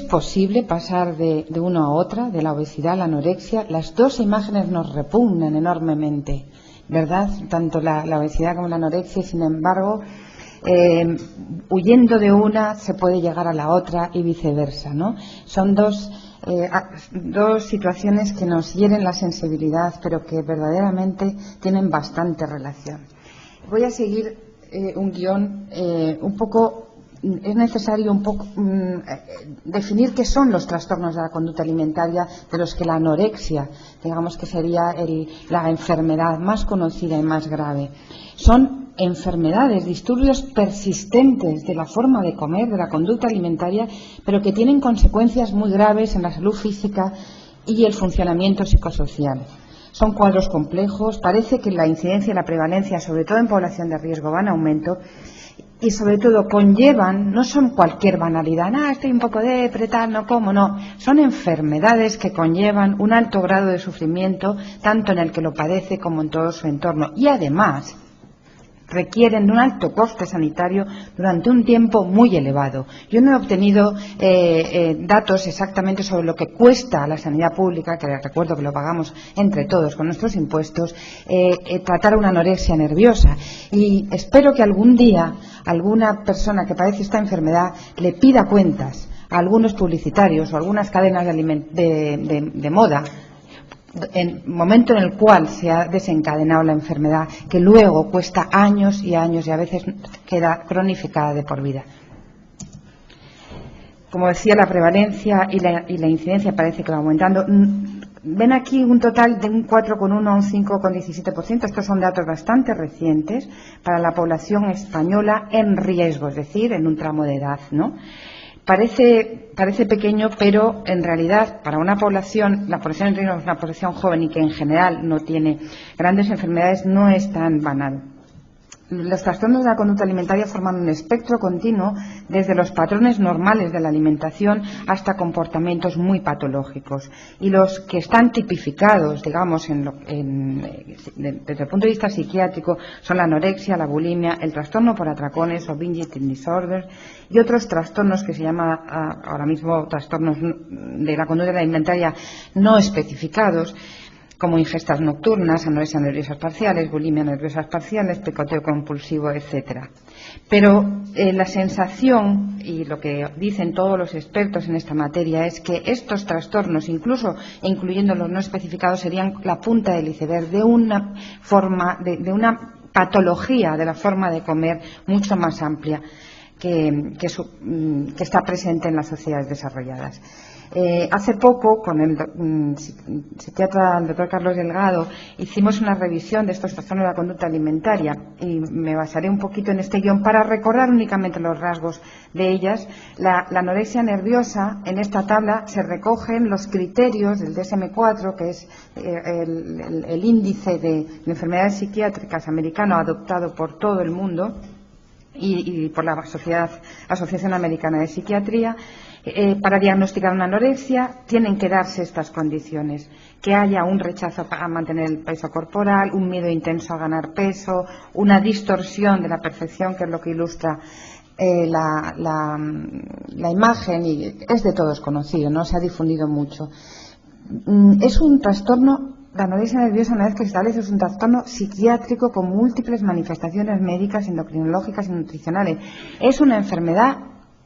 posible pasar de una a otra, de la obesidad a la anorexia. Las dos imágenes nos repugnan enormemente, ¿verdad? Tanto la obesidad como la anorexia, y sin embargo, huyendo de una se puede llegar a la otra y viceversa, ¿no? Son dos situaciones que nos hieren la sensibilidad, pero que verdaderamente tienen bastante relación. Voy a seguir un guión un poco. Es necesario un poco definir qué son los trastornos de la conducta alimentaria, de los que la anorexia, digamos que sería la enfermedad más conocida y más grave. Son enfermedades, disturbios persistentes de la forma de comer, de la conducta alimentaria, pero que tienen consecuencias muy graves en la salud física y el funcionamiento psicosocial. Son cuadros complejos. Parece que la incidencia y la prevalencia, sobre todo en población de riesgo, van en aumento. Y sobre todo conllevan, no son cualquier banalidad, estoy un poco tal, no como, no, son enfermedades que conllevan un alto grado de sufrimiento, tanto en el que lo padece como en todo su entorno, y además requieren de un alto coste sanitario durante un tiempo muy elevado. Yo no he obtenido datos exactamente sobre lo que cuesta a la sanidad pública, que recuerdo que lo pagamos entre todos con nuestros impuestos, tratar una anorexia nerviosa, y espero que algún día alguna persona que padece esta enfermedad le pida cuentas a algunos publicitarios o algunas cadenas de moda, en el momento en el cual se ha desencadenado la enfermedad, que luego cuesta años y años y a veces queda cronificada de por vida. Como decía, la prevalencia y la incidencia parece que va aumentando. Ven aquí un total de un 4,1 a un 5,17%. Estos son datos bastante recientes para la población española en riesgo, es decir, en un tramo de edad, ¿no? Parece pequeño, pero en realidad para una población, la población en riesgo es una población joven y que en general no tiene grandes enfermedades, no es tan banal. Los trastornos de la conducta alimentaria forman un espectro continuo desde los patrones normales de la alimentación hasta comportamientos muy patológicos. Y los que están tipificados, digamos, desde el punto de vista psiquiátrico, son la anorexia, la bulimia, el trastorno por atracones o binge eating disorder y otros trastornos que se llaman ahora mismo trastornos de la conducta alimentaria no especificados, como ingestas nocturnas, anorexia nerviosas parciales, bulimia nerviosas parciales, picoteo compulsivo, etcétera. Pero la sensación, y lo que dicen todos los expertos en esta materia, es que estos trastornos, incluso incluyendo los no especificados, serían la punta del iceberg de una forma, de una patología de la forma de comer mucho más amplia que está presente en las sociedades desarrolladas. Hace poco, con el psiquiatra, el doctor Carlos Delgado, hicimos una revisión de estos trastornos de la conducta alimentaria y me basaré un poquito en este guión para recordar únicamente los rasgos de ellas. La anorexia nerviosa, en esta tabla se recogen los criterios del DSM-4, que es el índice de enfermedades psiquiátricas americano adoptado por todo el mundo y por la Asociación Americana de Psiquiatría. Para diagnosticar una anorexia tienen que darse estas condiciones: que haya un rechazo a mantener el peso corporal, un miedo intenso a ganar peso, una distorsión de la percepción, que es lo que ilustra la imagen, y es de todos conocido, no se ha difundido mucho. Es un trastorno. La anorexia nerviosa, una vez que se establece, es un trastorno psiquiátrico con múltiples manifestaciones médicas, endocrinológicas y nutricionales. Es una enfermedad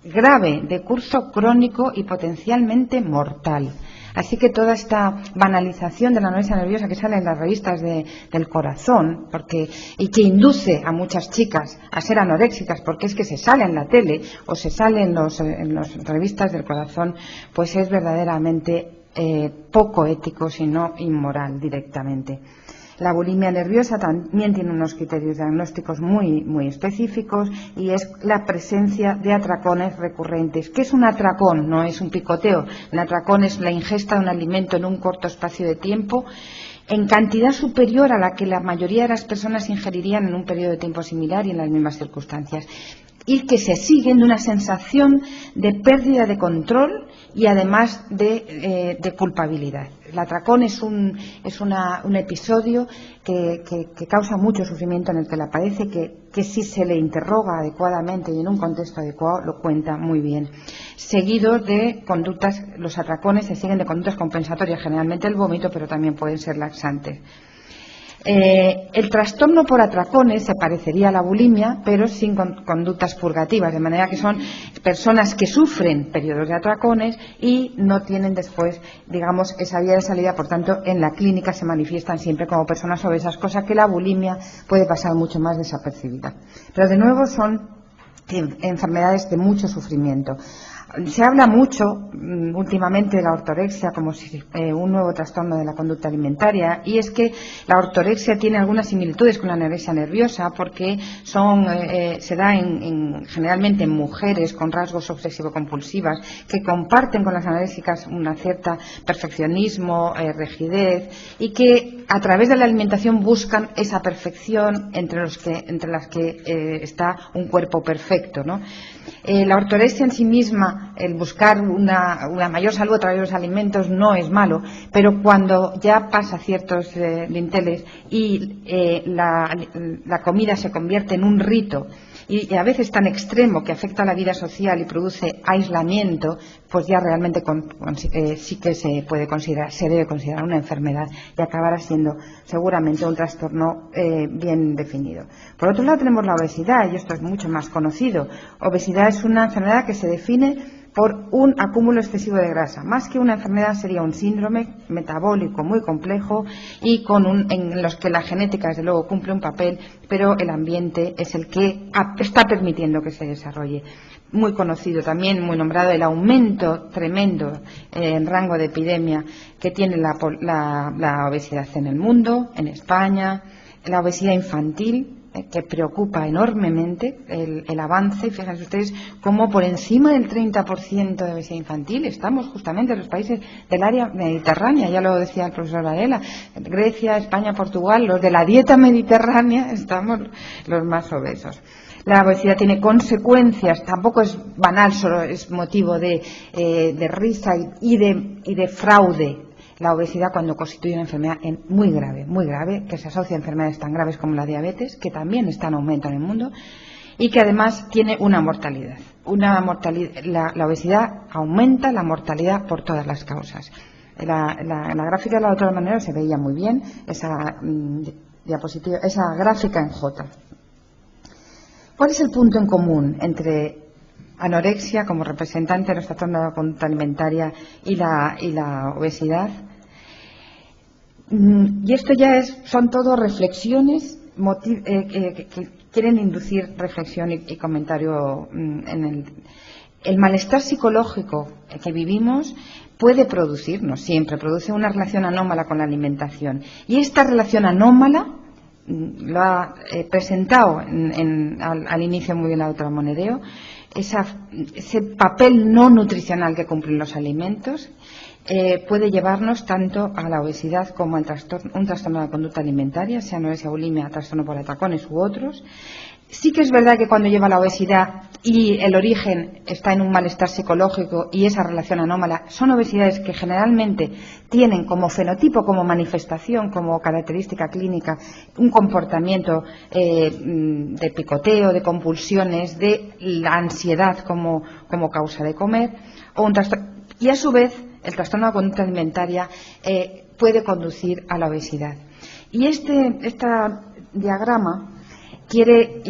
grave, de curso crónico y potencialmente mortal. Así que toda esta banalización de la anorexia nerviosa que sale en las revistas del corazón, y que induce a muchas chicas a ser anoréxicas, porque es que se sale en la tele o se sale en las revistas del corazón, pues es verdaderamente poco ético, sino inmoral directamente. La bulimia nerviosa también tiene unos criterios diagnósticos muy, muy específicos, y es la presencia de atracones recurrentes. ¿Qué es un atracón? No es un picoteo. El atracón es la ingesta de un alimento en un corto espacio de tiempo en cantidad superior a la que la mayoría de las personas ingerirían en un periodo de tiempo similar y en las mismas circunstancias. y que se siguen de una sensación de pérdida de control y además de culpabilidad. El atracón es un episodio que causa mucho sufrimiento, en el que le aparece que si se le interroga adecuadamente y en un contexto adecuado lo cuenta muy bien. Seguido de conductas, los atracones se siguen de conductas compensatorias, generalmente el vómito, pero también pueden ser laxantes. El trastorno por atracones se parecería a la bulimia, pero sin conductas purgativas, de manera que son personas que sufren periodos de atracones y no tienen después, digamos, esa vía de salida. Por tanto, en la clínica se manifiestan siempre como personas obesas, cosa que la bulimia puede pasar mucho más desapercibida. Pero de nuevo son enfermedades de mucho sufrimiento. Se habla mucho últimamente de la ortorexia como si un nuevo trastorno de la conducta alimentaria, y es que la ortorexia tiene algunas similitudes con la anorexia nerviosa, porque se da generalmente en mujeres con rasgos obsesivo-compulsivas que comparten con las anoréxicas una cierta perfeccionismo, rigidez, y que a través de la alimentación buscan esa perfección entre las que está un cuerpo perfecto, ¿no? La ortorexia en sí misma, el buscar una mayor salud a través de los alimentos, no es malo, pero cuando ya pasa ciertos lindeles y la comida se convierte en un rito y a veces tan extremo que afecta a la vida social y produce aislamiento, pues ya realmente sí que se debe considerar una enfermedad y acabará siendo seguramente un trastorno bien definido. Por otro lado tenemos la obesidad, y esto es mucho más conocido. Obesidad es una enfermedad que se define por un acúmulo excesivo de grasa. Más que una enfermedad, sería un síndrome metabólico muy complejo y en los que la genética desde luego cumple un papel, pero el ambiente es el que está permitiendo que se desarrolle. Muy conocido también, muy nombrado, el aumento tremendo en rango de epidemia que tiene la obesidad en el mundo, en España, la obesidad infantil, que preocupa enormemente el avance. Fíjense ustedes cómo por encima del 30% de obesidad infantil estamos justamente en los países del área mediterránea, ya lo decía el profesor Varela, Grecia, España, Portugal, los de la dieta mediterránea estamos los más obesos. La obesidad tiene consecuencias, tampoco es banal, solo es motivo de risa y de fraude. La obesidad, cuando constituye una enfermedad muy grave, que se asocia a enfermedades tan graves como la diabetes, que también está en aumento en el mundo, y que además tiene una mortalidad. La obesidad aumenta la mortalidad por todas las causas. La gráfica de la otra manera se veía muy bien, esa gráfica en J. ¿Cuál es el punto en común entre anorexia como representante de los trastornos de la conducta alimentaria y la obesidad? Y esto son todo reflexiones que quieren inducir reflexión y comentario el malestar psicológico que vivimos puede producir, no siempre, produce una relación anómala con la alimentación. Y esta relación anómala lo ha presentado al inicio muy bien la doctora Monedero, ese papel no nutricional que cumplen los alimentos. Puede llevarnos tanto a la obesidad como a un trastorno de la conducta alimentaria, sea anorexia, bulimia, trastorno por atracones u otros. Sí que es verdad que cuando lleva la obesidad y el origen está en un malestar psicológico y esa relación anómala, son obesidades que generalmente tienen como fenotipo, como manifestación, como característica clínica, un comportamiento de picoteo, de compulsiones, de la ansiedad como causa de comer, y a su vez el trastorno de la conducta alimentaria puede conducir a la obesidad. Y este diagrama quiere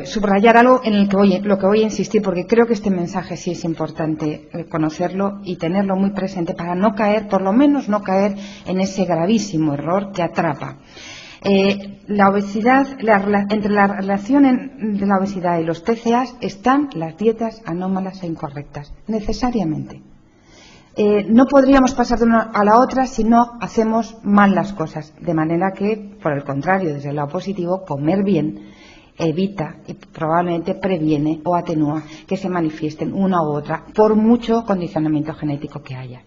subrayar algo en lo que voy a insistir, porque creo que este mensaje sí es importante conocerlo y tenerlo muy presente para no caer, por lo menos no caer en ese gravísimo error que atrapa. La obesidad, entre la relación de la obesidad y los TCAs están las dietas anómalas e incorrectas, necesariamente. No podríamos pasar de una a la otra si no hacemos mal las cosas, de manera que, por el contrario, desde el lado positivo, comer bien evita y probablemente previene o atenúa que se manifiesten una u otra, por mucho condicionamiento genético que haya.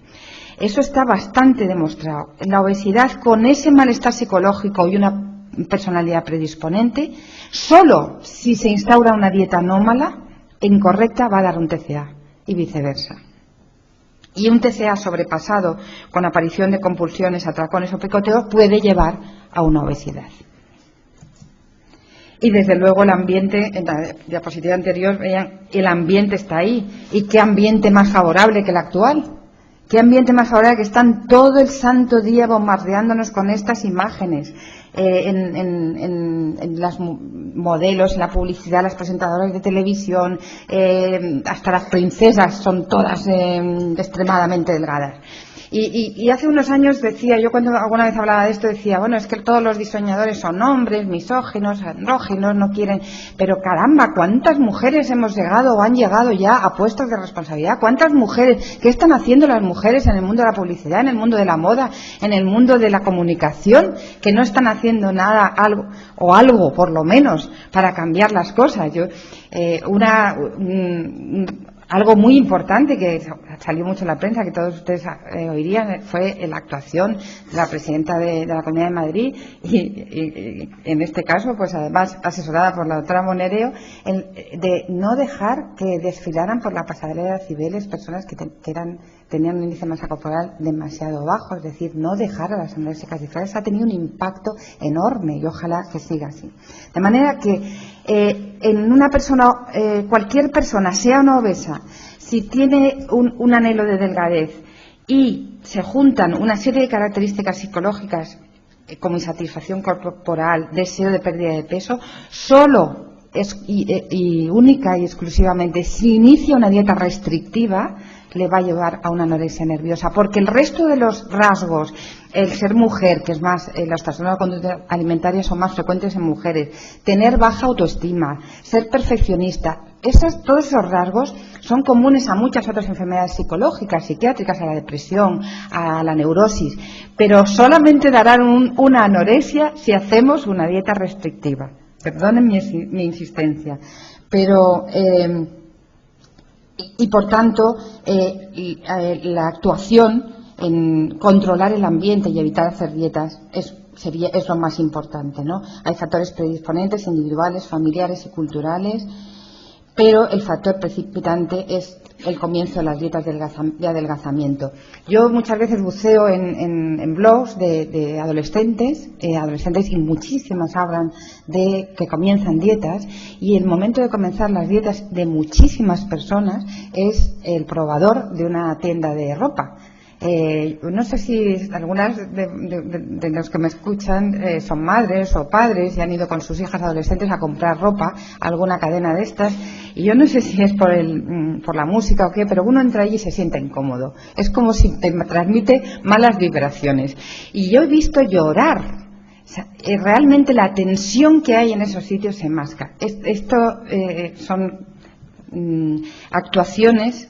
Eso está bastante demostrado. La obesidad, con ese malestar psicológico y una personalidad predisponente. Solo si se instaura una dieta anómala e incorrecta va a dar un TCA y viceversa. Y un TCA sobrepasado con aparición de compulsiones, atracones o picoteos puede llevar a una obesidad. Y desde luego el ambiente, en la diapositiva anterior veían, el ambiente está ahí. ¿Y qué ambiente más favorable que el actual? ¿Qué ambiente más favorable que están todo el santo día bombardeándonos con estas imágenes? En los modelos, en la publicidad, las presentadoras de televisión, hasta las princesas son todas extremadamente delgadas. Y hace unos años decía, yo cuando alguna vez hablaba de esto decía, bueno, es que todos los diseñadores son hombres, misóginos, andróginos, no quieren, pero caramba, ¿cuántas mujeres hemos llegado o han llegado ya a puestos de responsabilidad? ¿Cuántas mujeres? ¿Qué están haciendo las mujeres en el mundo de la publicidad, en el mundo de la moda, en el mundo de la comunicación? Que no están haciendo nada, algo por lo menos, para cambiar las cosas. Algo muy importante que salió mucho en la prensa, que todos ustedes oirían, fue la actuación de la presidenta de la Comunidad de Madrid y en este caso, pues además asesorada por la doctora Monereo, de no dejar que desfilaran por la pasarela de Cibeles personas que tenían un índice de masa corporal demasiado bajo, es decir, no dejar a las anorexicas disfrazadas. Ha tenido un impacto enorme y ojalá que siga así. De manera que en una persona, cualquier persona, sea o no obesa, si tiene un anhelo de delgadez y se juntan una serie de características psicológicas como insatisfacción corporal, deseo de pérdida de peso, solo y única y exclusivamente si inicia una dieta restrictiva, le va a llevar a una anorexia nerviosa, porque el resto de los rasgos, el ser mujer, que es más, los trastornos de conducta alimentaria son más frecuentes en mujeres, tener baja autoestima, ser perfeccionista, todos esos rasgos son comunes a muchas otras enfermedades psicológicas, psiquiátricas, a la depresión, a la neurosis, pero solamente darán una anorexia si hacemos una dieta restrictiva. Perdonen mi insistencia, pero y por tanto la actuación en controlar el ambiente y evitar hacer dietas es lo más importante, ¿no? Hay factores predisponentes individuales, familiares y culturales, pero el factor precipitante es el comienzo de las dietas de adelgazamiento. Yo muchas veces buceo en blogs de adolescentes y muchísimas hablan de que comienzan dietas, y el momento de comenzar las dietas de muchísimas personas es el probador de una tienda de ropa. No sé si algunas de los que me escuchan son madres o padres y han ido con sus hijas adolescentes a comprar ropa a alguna cadena de estas, y yo no sé si es por la música o qué, pero uno entra allí y se siente incómodo. Es como si te transmite malas vibraciones. Y yo he visto llorar. O sea, realmente la tensión que hay en esos sitios se masca. Esto son actuaciones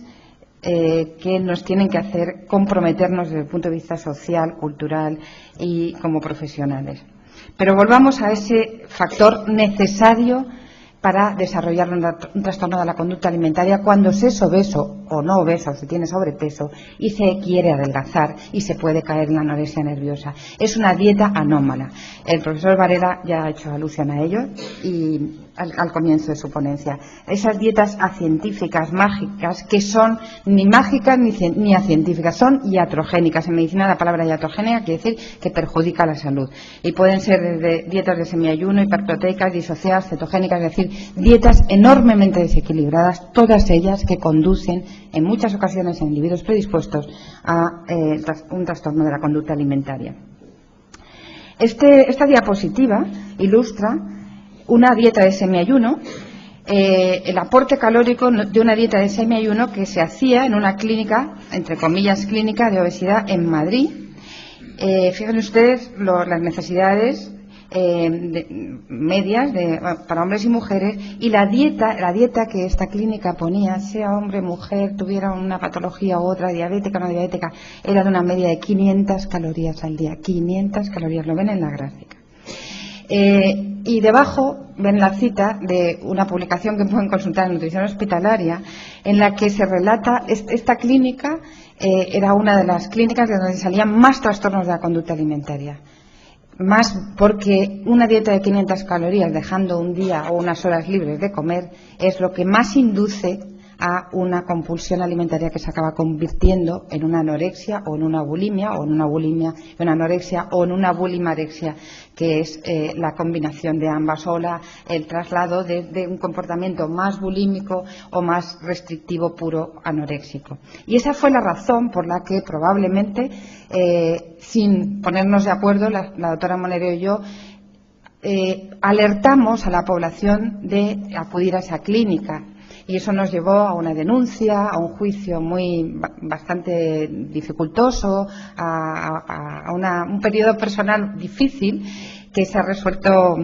que nos tienen que hacer comprometernos desde el punto de vista social, cultural y como profesionales. Pero volvamos a ese factor necesario para desarrollar un trastorno de la conducta alimentaria cuando se es obeso o no obeso, se tiene sobrepeso y se quiere adelgazar y se puede caer en la anorexia nerviosa. Es una dieta anómala. El profesor Varela ya ha hecho alusión a ello y al comienzo de su ponencia. Esas dietas acientíficas, mágicas, que son ni mágicas ni acientíficas, son iatrogénicas. En medicina la palabra iatrogénica quiere decir que perjudica la salud. Y pueden ser desde dietas de semiayuno, hiperproteicas, disociadas, cetogénicas, es decir, dietas enormemente desequilibradas, todas ellas que conducen en muchas ocasiones en individuos predispuestos a un trastorno de la conducta alimentaria. Esta diapositiva ilustra una dieta de semiayuno, el aporte calórico de una dieta de semiayuno que se hacía en una clínica, entre comillas clínica, de obesidad en Madrid. Fíjense ustedes las necesidades medias para hombres y mujeres, y la dieta que esta clínica ponía, sea hombre, mujer, tuviera una patología u otra, diabética o no diabética, era de una media de 500 calorías al día. 500 calorías, lo ven en la gráfica. Y debajo ven la cita de una publicación que pueden consultar en Nutrición Hospitalaria, en la que se relata esta clínica. Era una de las clínicas de donde salían más trastornos de la conducta alimentaria. más porque una dieta de 500 calorías dejando un día o unas horas libres de comer es lo que más induce a una compulsión alimentaria que se acaba convirtiendo en una anorexia o en una bulimia, o en una bulimia, en una anorexia o en una bulimarexia, que es la combinación de ambas, o el traslado de un comportamiento más bulímico o más restrictivo puro anoréxico. Y esa fue la razón por la que probablemente, sin ponernos de acuerdo, la doctora Monero y yo, alertamos a la población de acudir a esa clínica. Y eso nos llevó a una denuncia, a un juicio bastante dificultoso, a un periodo personal difícil que se ha resuelto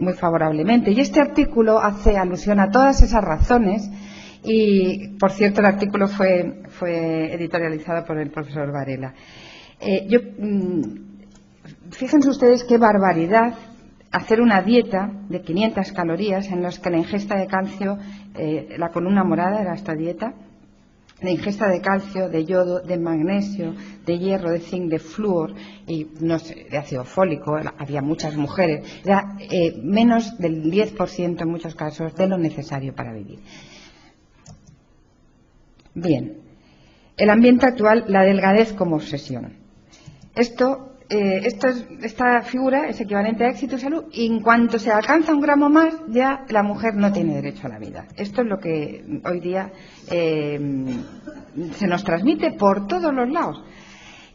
muy favorablemente. Y este artículo hace alusión a todas esas razones y, por cierto, el artículo fue editorializado por el profesor Varela. Fíjense ustedes qué barbaridad hacer una dieta de 500 calorías en las que la ingesta de calcio, la columna morada era esta dieta, la ingesta de calcio, de yodo, de magnesio, de hierro, de zinc, de flúor y de ácido fólico, había muchas mujeres, era menos del 10% en muchos casos de lo necesario para vivir. Bien, el ambiente actual, la delgadez como obsesión. Esta figura es equivalente a éxito y salud, y en cuanto se alcanza un gramo más, ya la mujer no tiene derecho a la vida. Esto es lo que hoy día se nos transmite por todos los lados.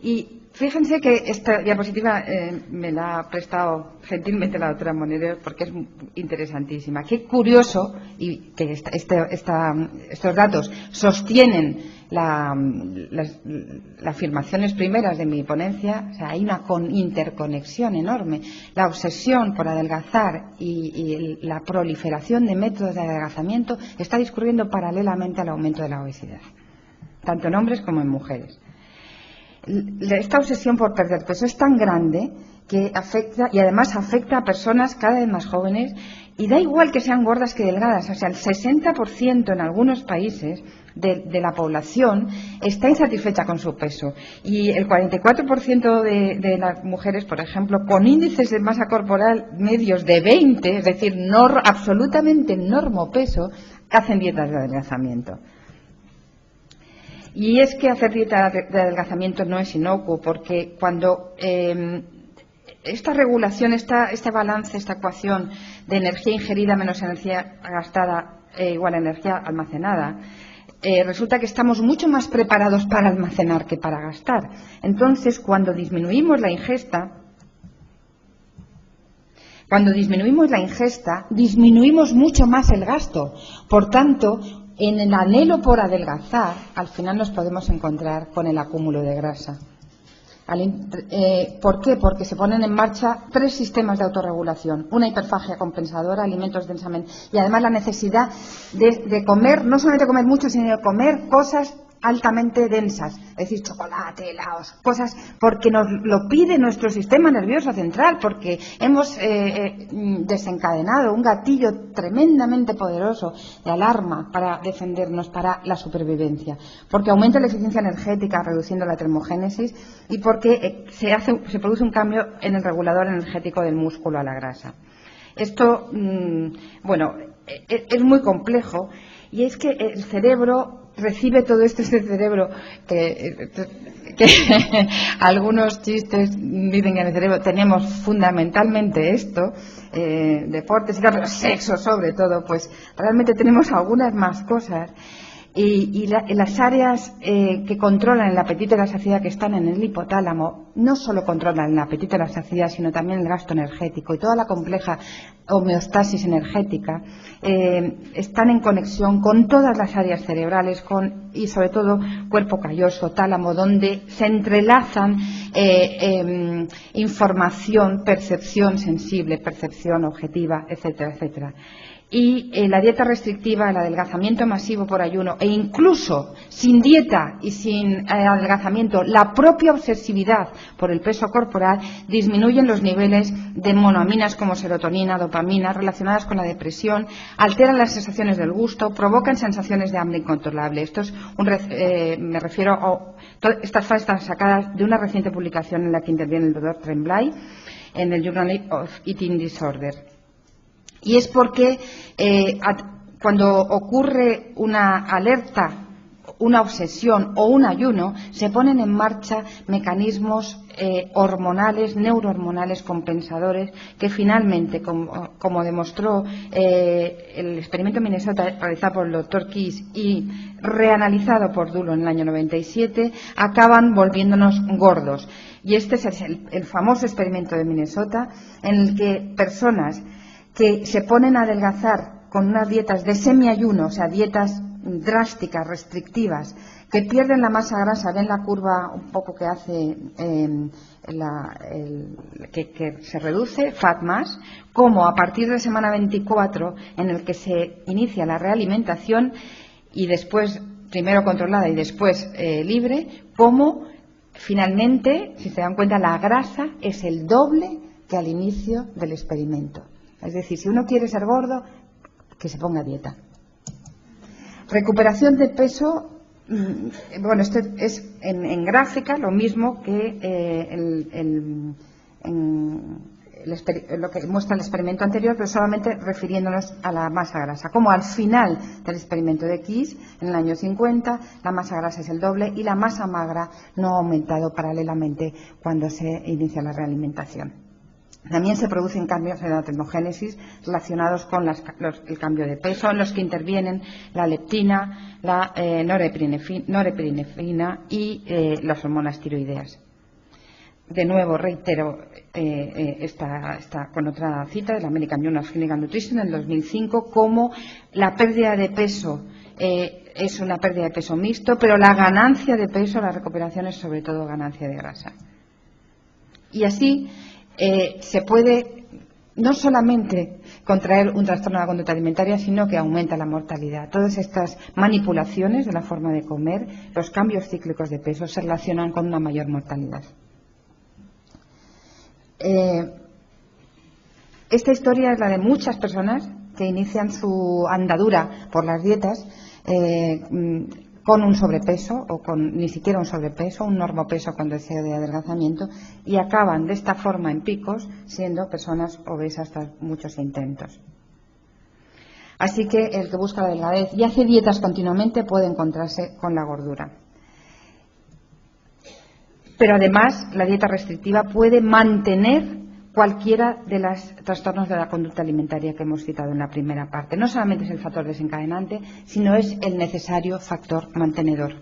Y fíjense que esta diapositiva me la ha prestado gentilmente la doctora Monero porque es interesantísima. Qué curioso, y que estos datos sostienen las afirmaciones primeras de mi ponencia. O sea, hay una interconexión enorme. La obsesión por adelgazar y la proliferación de métodos de adelgazamiento está discurriendo paralelamente al aumento de la obesidad, tanto en hombres como en mujeres. Esta obsesión por perder peso es tan grande que afecta, y además afecta a personas cada vez más jóvenes, y da igual que sean gordas que delgadas. O sea, el 60% en algunos países de la población está insatisfecha con su peso, y el 44% de las mujeres, por ejemplo, con índices de masa corporal medios de 20, es decir, absolutamente normopeso, hacen dietas de adelgazamiento. Y es que hacer dieta de adelgazamiento no es inocuo, porque cuando esta regulación, este balance, esta ecuación de energía ingerida menos energía gastada igual a energía almacenada, resulta que estamos mucho más preparados para almacenar que para gastar. Entonces, cuando disminuimos la ingesta, disminuimos mucho más el gasto. Por tanto, en el anhelo por adelgazar, al final nos podemos encontrar con el acúmulo de grasa. ¿Por qué? Porque se ponen en marcha 3 sistemas de autorregulación: una hiperfagia compensadora, alimentos densamente, y además la necesidad de comer, no solamente comer mucho, sino de comer cosas altamente densas, es decir, chocolate, helados, cosas, porque nos lo pide nuestro sistema nervioso central, porque hemos desencadenado un gatillo tremendamente poderoso de alarma para defendernos, para la supervivencia, porque aumenta la eficiencia energética reduciendo la termogénesis, y porque se produce un cambio en el regulador energético del músculo a la grasa. Esto, es muy complejo, y es que el cerebro recibe todo esto. Este cerebro que algunos chistes dicen que en el cerebro tenemos fundamentalmente esto, deportes y tal, pero sexo sobre todo, pues realmente tenemos algunas más cosas. Y las áreas que controlan el apetito y la saciedad, que están en el hipotálamo, no solo controlan el apetito y la saciedad, sino también el gasto energético y toda la compleja homeostasis energética, están en conexión con todas las áreas cerebrales, y sobre todo cuerpo calloso, tálamo, donde se entrelazan información, percepción sensible, percepción objetiva, etcétera, etcétera. Y la dieta restrictiva, el adelgazamiento masivo por ayuno, e incluso sin dieta y sin adelgazamiento, la propia obsesividad por el peso corporal, disminuyen los niveles de monoaminas como serotonina, dopamina, relacionadas con la depresión, alteran las sensaciones del gusto, provocan sensaciones de hambre incontrolable. Esto es me refiero a estas fases están sacadas de una reciente publicación en la que interviene el doctor Tremblay, en el Journal of Eating Disorder. Y es porque cuando ocurre una alerta, una obsesión o un ayuno, se ponen en marcha mecanismos hormonales, neurohormonales compensadores que finalmente, como demostró el experimento Minnesota realizado por el Dr. Kiss y reanalizado por Dulo en el año 97, acaban volviéndonos gordos. Y este es el famoso experimento de Minnesota, en el que personas que se ponen a adelgazar con unas dietas de semiayuno, o sea, dietas drásticas, restrictivas, que pierden la masa grasa, ven la curva un poco que hace que se reduce, fat mass, como a partir de semana 24, en el que se inicia la realimentación y después, primero controlada y después libre, como finalmente, si se dan cuenta, la grasa es el doble que al inicio del experimento. Es decir, si uno quiere ser gordo, que se ponga a dieta. Recuperación de peso, bueno, esto es en gráfica lo mismo que lo que muestra el experimento anterior, pero solamente refiriéndonos a la masa grasa. Como al final del experimento de Kiss, en el año 50, la masa grasa es el doble y la masa magra no ha aumentado paralelamente cuando se inicia la realimentación. También se producen cambios en la termogénesis relacionados con el cambio de peso, en los que intervienen la leptina, la norepinefrina y las hormonas tiroideas. De nuevo, reitero esta con otra cita de la American Journal of Clinical Nutrition en 2005, como la pérdida de peso es una pérdida de peso mixto, pero la ganancia de peso, la recuperación es sobre todo ganancia de grasa. Y así se puede no solamente contraer un trastorno de la conducta alimentaria, sino que aumenta la mortalidad. Todas estas manipulaciones de la forma de comer, los cambios cíclicos de peso, se relacionan con una mayor mortalidad. Esta historia es la de muchas personas que inician su andadura por las dietas con un sobrepeso o con ni siquiera un sobrepeso, un normopeso con deseo de adelgazamiento, y acaban de esta forma en picos siendo personas obesas tras muchos intentos. Así que el que busca la delgadez y hace dietas continuamente puede encontrarse con la gordura. Pero además la dieta restrictiva puede mantener cualquiera de los trastornos de la conducta alimentaria que hemos citado en la primera parte. No solamente es el factor desencadenante, sino es el necesario factor mantenedor.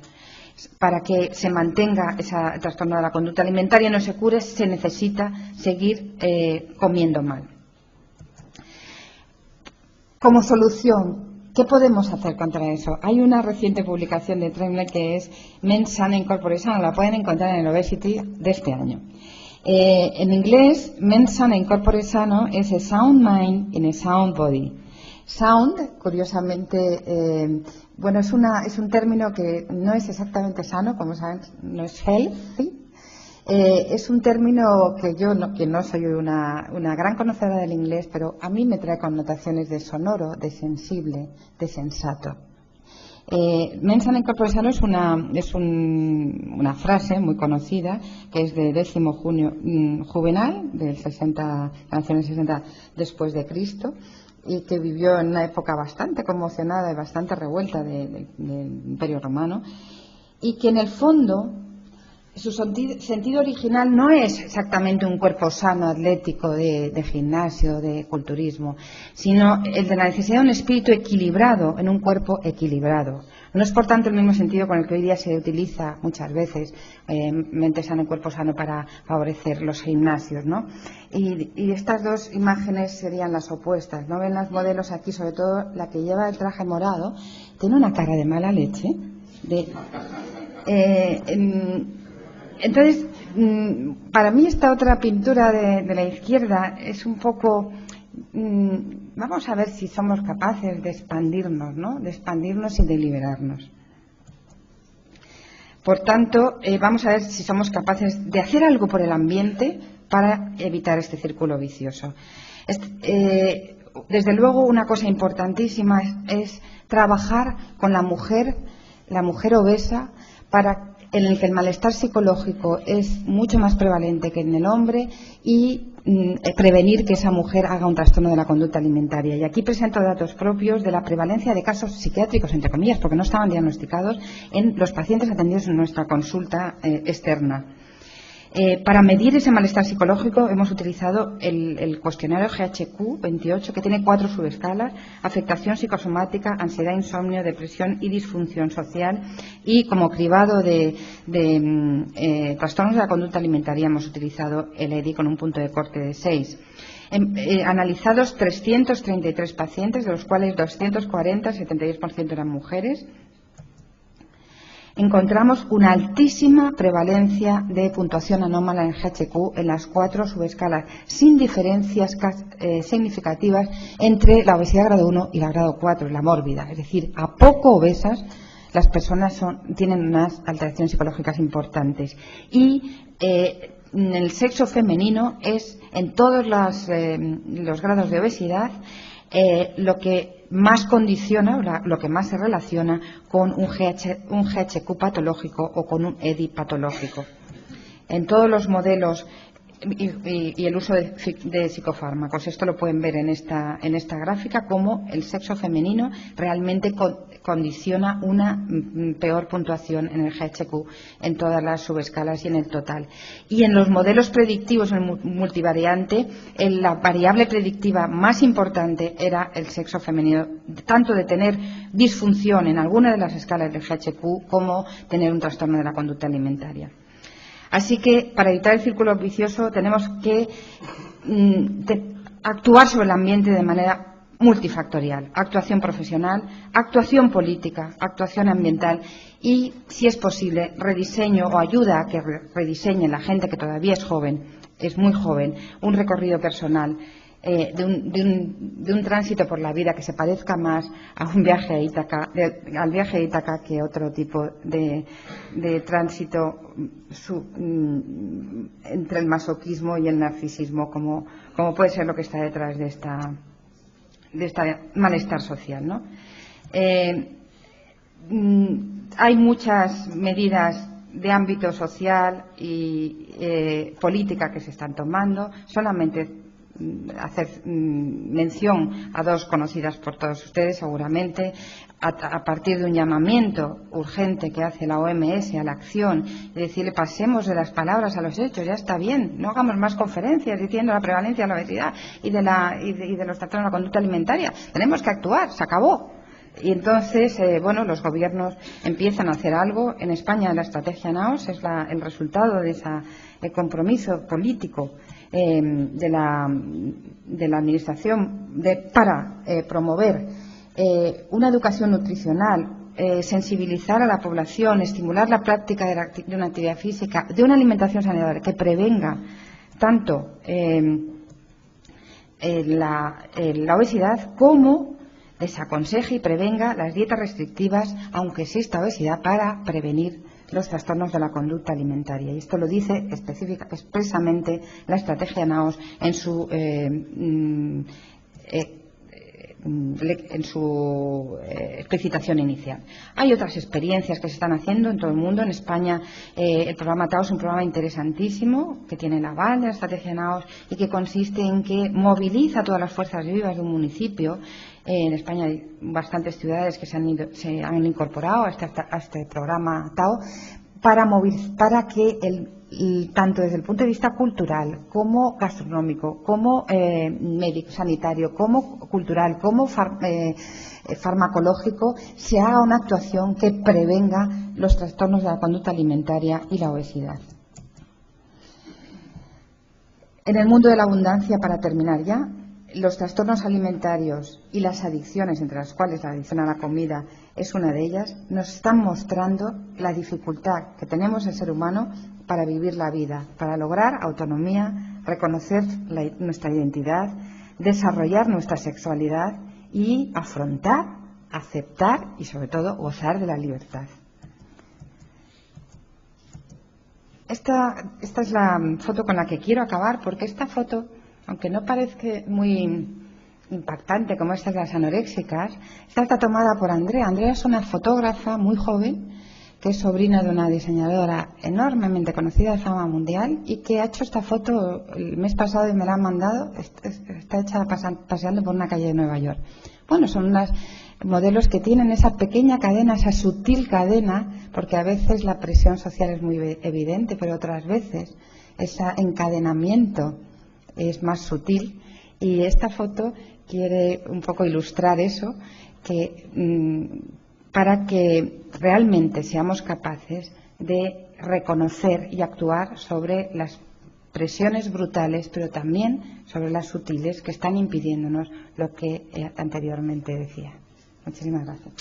Para que se mantenga ese trastorno de la conducta alimentaria y no se cure, se necesita seguir comiendo mal. Como solución, ¿qué podemos hacer contra eso? Hay una reciente publicación de Tremblay que es Men's Sane Incorporation, la pueden encontrar en el Obesity de este año. En inglés, Men's Sane Incorpore Sano es a sound mind in a sound body. Sound, curiosamente, bueno, es un término que no es exactamente sano, como saben, no es healthy. Es un término que yo, que no soy una gran conocedora del inglés, pero a mí me trae connotaciones de sonoro, de sensible, de sensato. Men's Sane Incorpore Sano es una frase muy conocida que es de 10º junio Juvenal, del 60, nació en el 60 después de Cristo, y que vivió en una época bastante conmocionada y bastante revuelta del Imperio Romano, y que en el fondo su sentido original no es exactamente un cuerpo sano, atlético, de gimnasio, de culturismo, sino el de la necesidad de un espíritu equilibrado en un cuerpo equilibrado. No es, por tanto, el mismo sentido con el que hoy día se utiliza muchas veces mente sana y cuerpo sano para favorecer los gimnasios, ¿no? Y estas dos imágenes serían las opuestas, ¿no? Ven las modelos aquí, sobre todo la que lleva el traje morado, tiene una cara de mala leche. Entonces, para mí esta otra pintura de la izquierda es un poco, vamos a ver si somos capaces de expandirnos, ¿no? De expandirnos y de liberarnos. Por tanto, vamos a ver si somos capaces de hacer algo por el ambiente para evitar este círculo vicioso. Desde luego, una cosa importantísima es trabajar con la mujer obesa, en el que el malestar psicológico es mucho más prevalente que en el hombre, y prevenir que esa mujer haga un trastorno de la conducta alimentaria. Y aquí presento datos propios de la prevalencia de casos psiquiátricos, entre comillas, porque no estaban diagnosticados, en los pacientes atendidos en nuestra consulta externa. Para medir ese malestar psicológico hemos utilizado el cuestionario GHQ 28, que tiene 4 subescalas: afectación psicosomática, ansiedad, insomnio, depresión y disfunción social. Y como cribado de trastornos de la conducta alimentaria hemos utilizado el EDI con un punto de corte de 6. Analizados 333 pacientes, de los cuales 240, 76% eran mujeres. Encontramos una altísima prevalencia de puntuación anómala en GHQ en las 4 subescalas, sin diferencias significativas entre la obesidad grado 1 y la grado 4, la mórbida. Es decir, a poco obesas las personas tienen unas alteraciones psicológicas importantes. Y en el sexo femenino es, en todos los grados de obesidad, lo que más condiciona, lo que más se relaciona con un GHQ patológico o con un EDI patológico. En todos los modelos y el uso de psicofármacos, esto lo pueden ver en esta gráfica, cómo el sexo femenino realmente condiciona una peor puntuación en el GHQ en todas las subescalas y en el total. Y en los modelos predictivos, en el multivariante, la variable predictiva más importante era el sexo femenino, tanto de tener disfunción en alguna de las escalas del GHQ como tener un trastorno de la conducta alimentaria. Así que, para evitar el círculo vicioso, tenemos que actuar sobre el ambiente de manera multifactorial: actuación profesional, actuación política, actuación ambiental y, si es posible, rediseño o ayuda a que rediseñe la gente que todavía es joven, es muy joven, un recorrido personal de un tránsito por la vida que se parezca más a un viaje a Ítaca, al viaje a Ítaca, que otro tipo de tránsito entre el masoquismo y el narcisismo, como puede ser lo que está detrás de esta malestar social, ¿no? Hay muchas medidas de ámbito social y política que se están tomando. Solamente hacer mención a 2 conocidas por todos ustedes seguramente, a partir de un llamamiento urgente que hace la OMS a la acción, y decirle: pasemos de las palabras a los hechos, ya está bien, no hagamos más conferencias diciendo la prevalencia de la obesidad y de los trastornos de la conducta alimentaria. Tenemos que actuar, se acabó. Y entonces, los gobiernos empiezan a hacer algo. En España, la estrategia NAOS es el resultado de ese compromiso político de la Administración para promover una educación nutricional, sensibilizar a la población, estimular la práctica de una actividad física, de una alimentación saludable que prevenga tanto la obesidad como desaconseje y prevenga las dietas restrictivas, aunque exista obesidad, para prevenir los trastornos de la conducta alimentaria. Y esto lo dice expresamente la estrategia NAOS en su explicitación inicial. Hay otras experiencias que se están haciendo en todo el mundo. En España, el programa TAO es un programa interesantísimo que tiene el aval de la estrategia NAOS y que consiste en que moviliza todas las fuerzas vivas de un municipio. En España hay bastantes ciudades que se han incorporado a este programa TAO para que tanto desde el punto de vista cultural, como gastronómico, como médico sanitario, como cultural, como farmacológico, se haga una actuación que prevenga los trastornos de la conducta alimentaria y la obesidad. En el mundo de la abundancia, para terminar ya, los trastornos alimentarios y las adicciones, entre las cuales la adicción a la comida es una de ellas, nos están mostrando la dificultad que tenemos el ser humano para vivir la vida, para lograr autonomía, reconocer nuestra identidad, desarrollar nuestra sexualidad y afrontar, aceptar y, sobre todo, gozar de la libertad. Esta es la foto con la que quiero acabar, porque esta foto, aunque no parezca muy impactante como estas de las anoréxicas, esta está tomada por Andrea. Andrea es una fotógrafa muy joven que es sobrina de una diseñadora enormemente conocida de fama mundial y que ha hecho esta foto el mes pasado y me la han mandado. Está hecha paseando por una calle de Nueva York. Bueno, son unas modelos que tienen esa pequeña cadena, esa sutil cadena, porque a veces la presión social es muy evidente, pero otras veces ese encadenamiento es más sutil, y esta foto quiere un poco ilustrar eso, para que realmente seamos capaces de reconocer y actuar sobre las presiones brutales, pero también sobre las sutiles que están impidiéndonos lo que anteriormente decía. Muchísimas gracias.